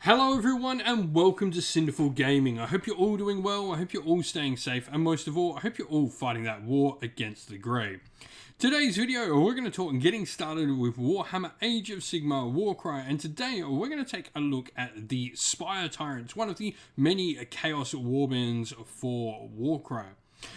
Hello everyone and welcome to Cinderful Gaming. I hope you're all doing well, I hope you're all staying safe, and most of all, I hope you're all fighting that war against the grey. Today's video, we're going to talk and getting started with Warhammer Age of Sigmar Warcry, and today we're going to take a look at the Spire Tyrants, one of the many Chaos Warbands for Warcry.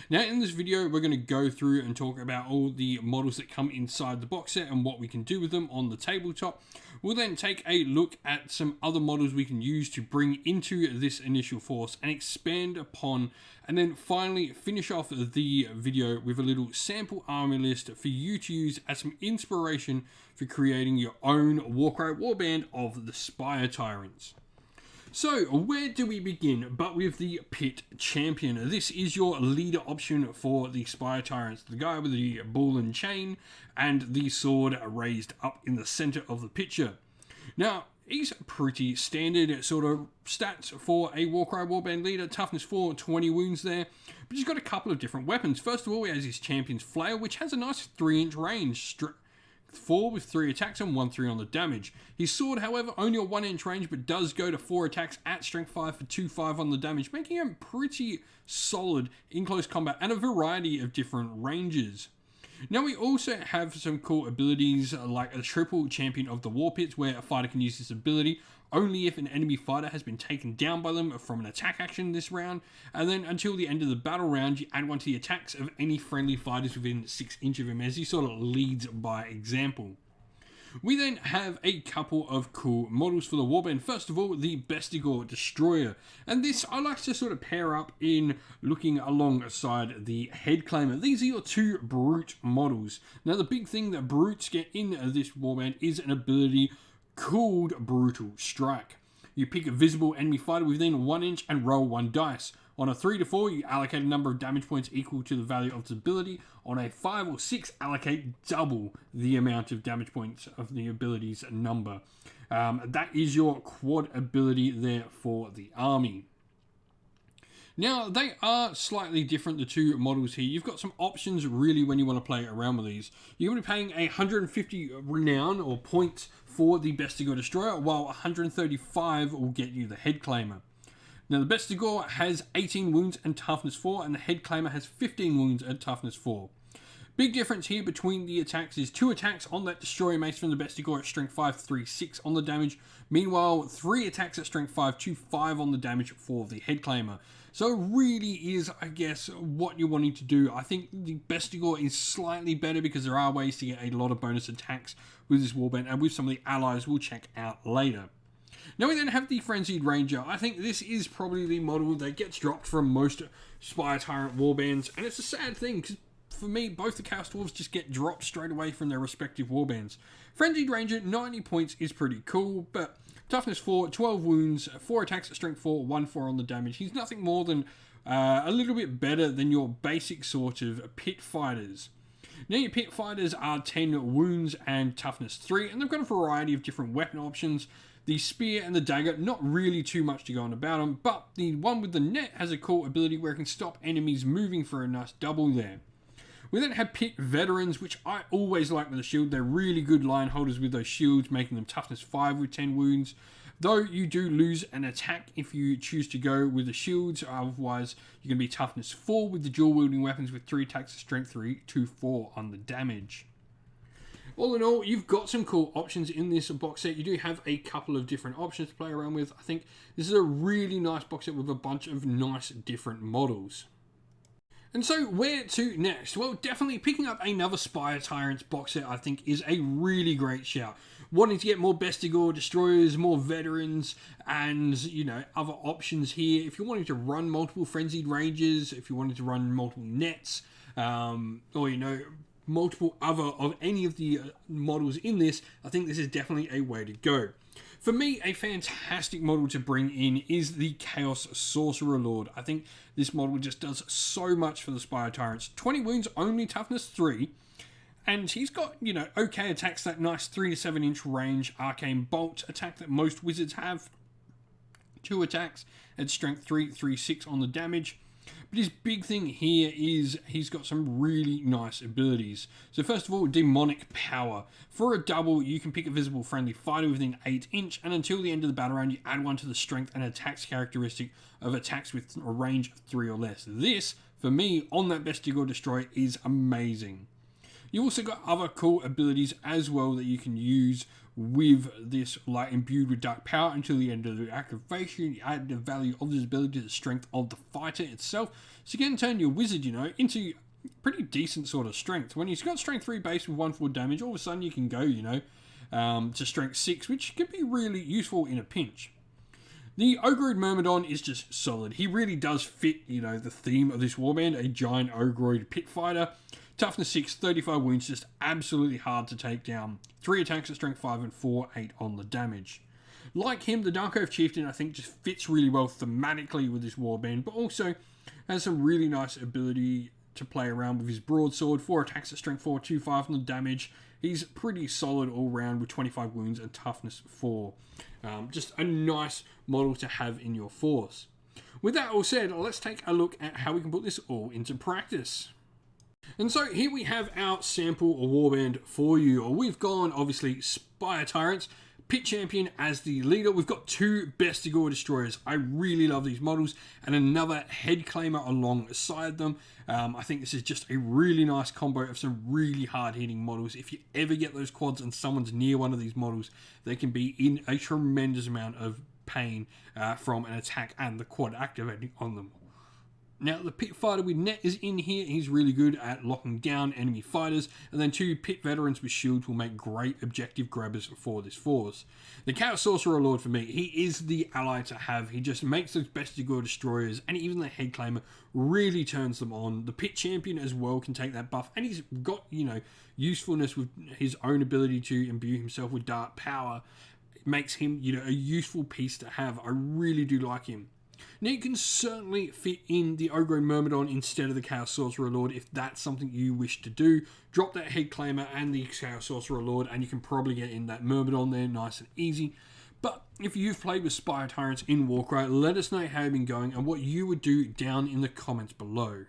Now in this video we're going to go through and talk about all the models that come inside the box set and what we can do with them on the tabletop. We'll then take a look at some other models we can use to bring into this initial force and expand upon, and then finally finish off the video with a little sample army list for you to use as some inspiration for creating your own Warcry warband of the Spire Tyrants. So, where do we begin but with the Pit Champion? This is your leader option for the Spire Tyrants, the guy with the ball and chain and the sword raised up in the center of the picture. Now, he's pretty standard sort of stats for a Warcry Warband leader. Toughness 4, 20 wounds there, but he's got a couple of different weapons. First of all, he has his Champion's Flail, which has a nice 3-inch range. 4 with 3 attacks and 1/3 on the damage. His sword, however, only a 1-inch range, but does go to 4 attacks at strength 5 for 2/5 on the damage, making him pretty solid in close combat and a variety of different ranges. Now we also have some cool abilities like a triple Champion of the War Pits, where a fighter can use this ability only if an enemy fighter has been taken down by them from an attack action this round, and then until the end of the battle round you add one to the attacks of any friendly fighters within 6 inches of him, as he sort of leads by example. We then have a couple of cool models for the warband. First of all, the Bestigor Destroyer, and this I like to sort of pair up in looking alongside the Headclaimer. These are your two brute models. Now the big thing that brutes get in this warband is an ability called Brutal Strike. You pick a visible enemy fighter within 1 inch and roll 1 dice. On a 3 to 4, you allocate a number of damage points equal to the value of the ability. On a 5 or 6, allocate double the amount of damage points of the ability's number. That is your quad ability there for the army. Now, they are slightly different, the two models here. You've got some options, really, when you want to play around with these. You're going to be paying 150 renown, or points, for the Bestigor Destroyer, while 135 will get you the Headclaimer. Now, the Bestigor has 18 wounds and toughness 4, and the Headclaimer has 15 wounds and toughness 4. Big difference here between the attacks is 2 attacks on that Destroyer Mace from the Bestigor at strength 5, 3, 6 on the damage. Meanwhile, 3 attacks at strength 5, 2, 5 on the damage for the Headclaimer. So it really is, I guess, what you're wanting to do. I think the Bestigor is slightly better because there are ways to get a lot of bonus attacks with this warband, and with some of the allies we'll check out later. Now we then have the Frenzied Ranger. I think this is probably the model that gets dropped from most Spire Tyrant warbands, and it's a sad thing because for me, both the Chaos Dwarves just get dropped straight away from their respective warbands. Frenzied Ranger, 90 points is pretty cool, but toughness 4, 12 wounds, 4 attacks at strength 4, 1/4 on the damage. He's nothing more than a little bit better than your basic sort of pit fighters. Now your pit fighters are 10 wounds and toughness 3, and they've got a variety of different weapon options. The spear and the dagger, not really too much to go on about them, but the one with the net has a cool ability where it can stop enemies moving for a nice double there. We then have Pit Veterans, which I always like with the shield. They're really good line holders with those shields, making them toughness 5 with 10 wounds. Though you do lose an attack if you choose to go with the shields, otherwise you're going to be toughness 4 with the dual wielding weapons with 3 attacks at strength 3, 2, 4 on the damage. All in all, you've got some cool options in this box set. You do have a couple of different options to play around with. I think this is a really nice box set with a bunch of nice different models. And so, where to next? Well, definitely picking up another Spire Tyrants box set, I think, is a really great shout. Wanting to get more Bestigor Destroyers, more Veterans, and, you know, other options here. If you're wanting to run multiple Frenzied Rangers, if you're wanting to run multiple Nets, or, you know, multiple other of any of the models in this, I think this is definitely a way to go. For me, a fantastic model to bring in is the Chaos Sorcerer Lord. I think this model just does so much for the Spire Tyrants. 20 wounds, only toughness 3. And he's got, you know, okay attacks, that nice 3 to 7 inch range arcane bolt attack that most wizards have. 2 attacks at strength 3, 3, 6 on the damage. But his big thing here is he's got some really nice abilities. So first of all, demonic power. For a double, you can pick a visible friendly fighter within 8 inch, and until the end of the battle round, you add 1 to the strength and attacks characteristic of attacks with a range of 3 or less. This, for me, on that Bestig or Destroy, is amazing. You've also got other cool abilities as well that you can use with this, like imbued with dark power until the end of the activation. You add the value of this ability to the strength of the fighter itself. So you can turn your wizard, into pretty decent sort of strength. When he's got strength 3 base with 1/4 damage, all of a sudden you can go, to strength 6, which can be really useful in a pinch. The Ogroid Myrmidon is just solid. He really does fit, the theme of this warband, a giant Ogroid pit fighter. Toughness 6, 35 wounds, just absolutely hard to take down. 3 attacks at strength 5 and 4, 8 on the damage. Like him, the Dark Oath Chieftain, I think, just fits really well thematically with this warband, but also has some really nice ability to play around with his broadsword. 4 attacks at strength 4, 2, 5 on the damage. He's pretty solid all round with 25 wounds and toughness 4. Just a nice model to have in your force. With that all said, let's take a look at how we can put this all into practice. And so here we have our sample warband for you. We've gone, obviously, Spire Tyrants, Pit Champion as the leader. We've got 2 Bestig or Destroyers. I really love these models, and another Head Claimer alongside them. I think this is just a really nice combo of some really hard-hitting models. If you ever get those quads and someone's near one of these models, they can be in a tremendous amount of pain from an attack and the quad activating on them. Now, the Pit Fighter with Net is in here. He's really good at locking down enemy fighters. And then 2 Pit Veterans with shields will make great objective grabbers for this force. The Chaos Sorcerer Lord, for me, he is the ally to have. He just makes those Bestig or Destroyers, and even the Head Claimer really turns them on. The Pit Champion as well can take that buff. And he's got, usefulness with his own ability to imbue himself with dark power. It makes him, a useful piece to have. I really do like him. Now, you can certainly fit in the Ogroid Myrmidon instead of the Chaos Sorcerer Lord if that's something you wish to do. Drop that Head Claimer and the Chaos Sorcerer Lord, and you can probably get in that Myrmidon there nice and easy. But if you've played with Spire Tyrants in Warcry, let us know how you've been going and what you would do down in the comments below.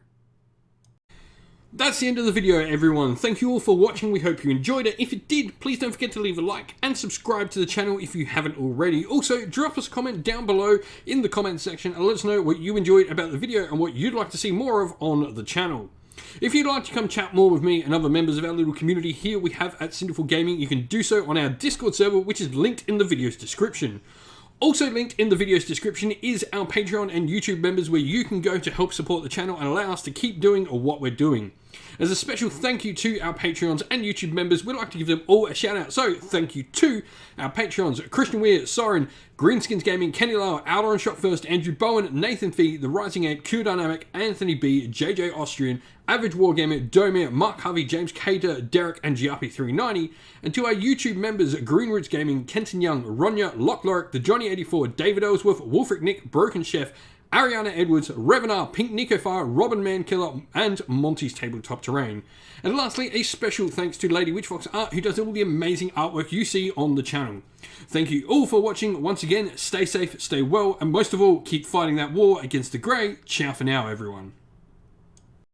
That's the end of the video, everyone. Thank you all for watching. We hope you enjoyed it. If you did, please don't forget to leave a like and subscribe to the channel if you haven't already. Also, drop us a comment down below in the comment section and let us know what you enjoyed about the video and what you'd like to see more of on the channel. If you'd like to come chat more with me and other members of our little community here we have at Cinderful Gaming, you can do so on our Discord server, which is linked in the video's description. Also linked in the video's description is our Patreon and YouTube members where you can go to help support the channel and allow us to keep doing what we're doing. As a special thank you to our Patreons and YouTube members, we'd like to give them all a shout out. So thank you to our Patreons, Christian Weir, Soren, Greenskins Gaming, Kenny Lauer, Outer and Shot First, Andrew Bowen, Nathan Fee, The Rising Ant, Q Dynamic, Anthony B, JJ Austrian, Average Wargamer, Domir, Mark Harvey, James Cater, Derek, and Giappi390, and to our YouTube members, Green Roots Gaming, Kenton Young, Ronya, Lock Lorick, The Johnny84, David Ellsworth, Wolfric Nick, Broken Chef, Ariana Edwards, Revenar, Pink Nico Fire, Robin Mankiller, and Monty's Tabletop Terrain. And lastly, a special thanks to Lady Witchfox Art, who does all the amazing artwork you see on the channel. Thank you all for watching. Once again, stay safe, stay well, and most of all, keep fighting that war against the grey. Ciao for now, everyone.